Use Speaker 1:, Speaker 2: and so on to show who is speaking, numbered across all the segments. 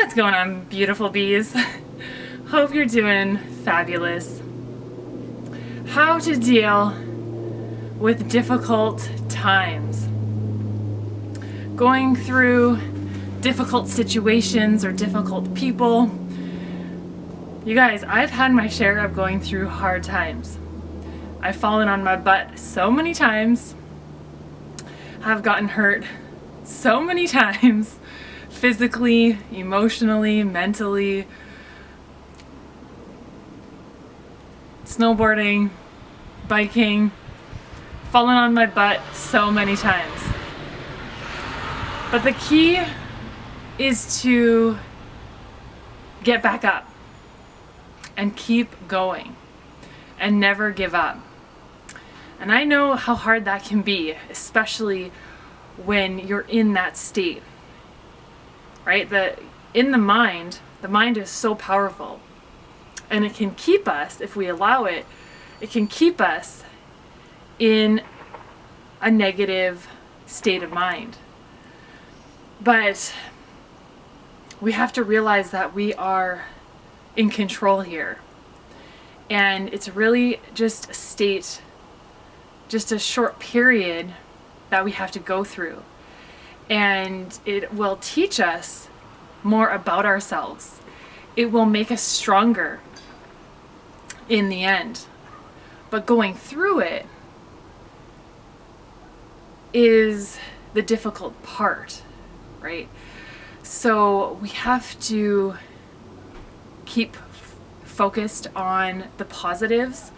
Speaker 1: What's going on, beautiful bees? Hope you're doing fabulous. How to deal with difficult times. Going through difficult situations or difficult people. You guys, I've had my share of going through hard times. I've fallen on my butt so many times. I've gotten hurt so many times. Physically, emotionally, mentally, snowboarding, biking, fallen on my butt so many times. But the key is to get back up and keep going and never give up. And I know how hard that can be, especially when you're in that state. Right? In the mind is so powerful, and it can keep us, if we allow it, it can keep us in a negative state of mind. But we have to realize that we are in control here, and it's really just a state, just a short period that we have to go through. And it will teach us more about ourselves. It will make us stronger in the end. But going through it is the difficult part, right? So we have to keep focused on the positives,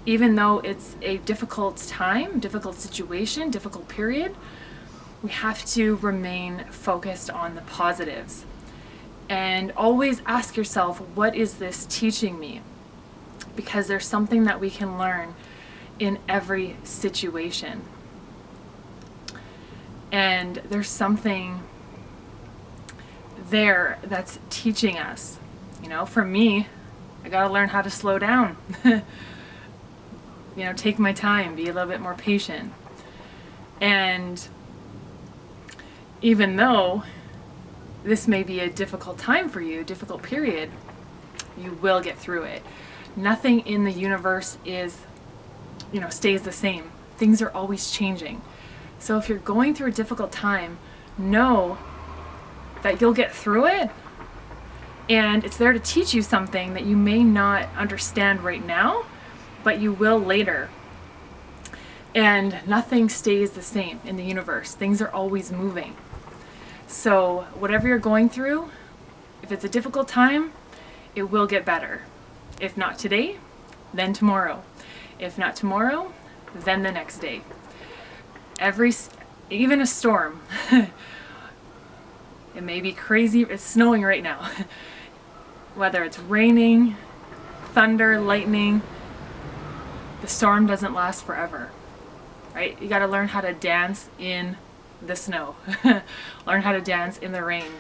Speaker 1: even though it's a difficult time, difficult situation, difficult period. We have to remain focused on the positives and always ask yourself, what is this teaching me? Because there's something that we can learn in every situation. And there's something there that's teaching us. You know, for me, I gotta learn how to slow down. Take my time, be a little bit more patient. And even though this may be a difficult time for you, difficult period, you will get through it. Nothing in the universe stays the same. Things are always changing. So if you're going through a difficult time, know that you'll get through it, and it's there to teach you something that you may not understand right now, but you will later. And nothing stays the same in the universe. Things are always moving. So whatever you're going through, if it's a difficult time, it will get better. If not today, then tomorrow. If not tomorrow, then the next day. Even a storm. It may be crazy. It's snowing right now. Whether it's raining, thunder, lightning, the storm doesn't last forever. Right? You got to learn how to dance in the snow. Learn how to dance in the rain.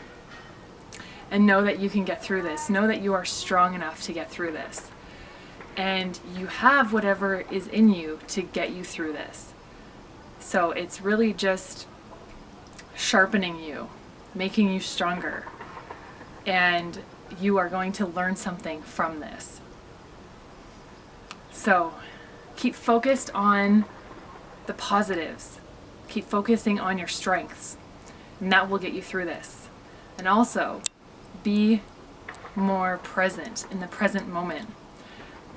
Speaker 1: And know that you can get through this. Know that you are strong enough to get through this. And you have whatever is in you to get you through this. So it's really just sharpening you, making you stronger. And you are going to learn something from this. So keep focused on the positives. Keep focusing on your strengths, and that will get you through this. And also, be more present in the present moment.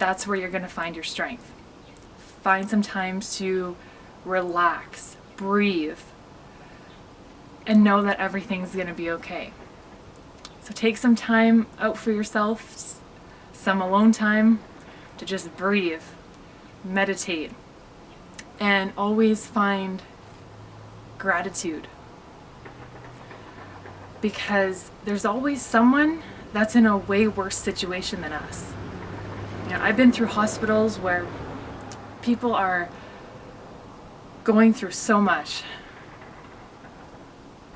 Speaker 1: That's where you're going to find your strength. Find some time to relax, breathe, and know that everything's going to be okay. So take some time out for yourself, some alone time to just breathe, meditate, and always find gratitude, because there's always someone that's in a way worse situation than us. I've been through hospitals where people are going through so much.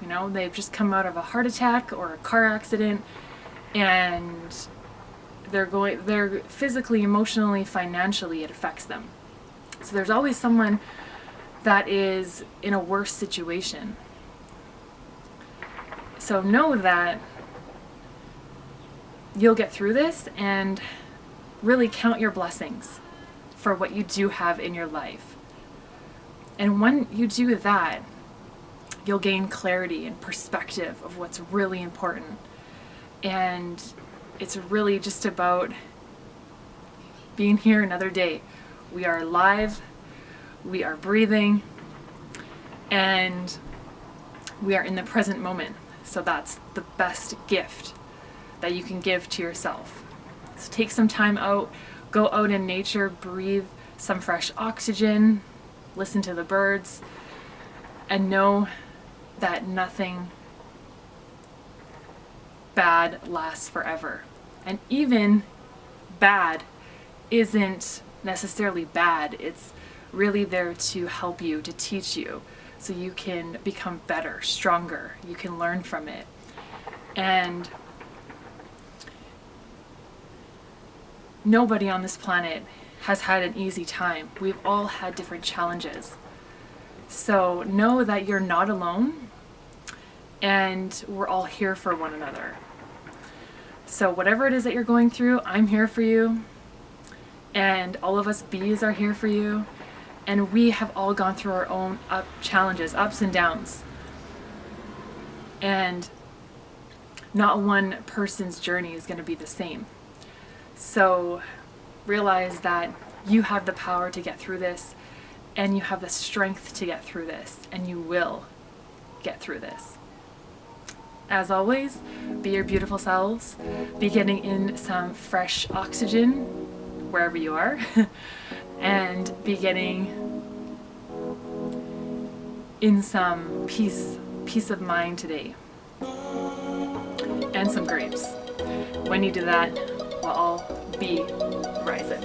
Speaker 1: They've just come out of a heart attack or a car accident, and they're physically, emotionally, financially, it affects them. So there's always someone that is in a worse situation. So know that you'll get through this and really count your blessings for what you do have in your life. And when you do that, you'll gain clarity and perspective of what's really important. And it's really just about being here another day. We are alive, we are breathing, and we are in the present moment. So that's the best gift that you can give to yourself. So take some time out, go out in nature, breathe some fresh oxygen, listen to the birds, and know that nothing bad lasts forever. And even bad isn't necessarily bad. It's really there to help you, to teach you, so you can become better, stronger. You can learn from it. And nobody on this planet has had an easy time. We've all had different challenges. So know that you're not alone, and we're all here for one another. So whatever it is that you're going through, I'm here for you, and all of us bees are here for you, and we have all gone through our own challenges, ups and downs. And not one person's journey is going to be the same. So realize that you have the power to get through this, and you have the strength to get through this, and you will get through this. As always, be your beautiful selves, be getting in some fresh oxygen wherever you are, and be getting in some peace of mind today, and some grapes. When you do that, we'll all be rising.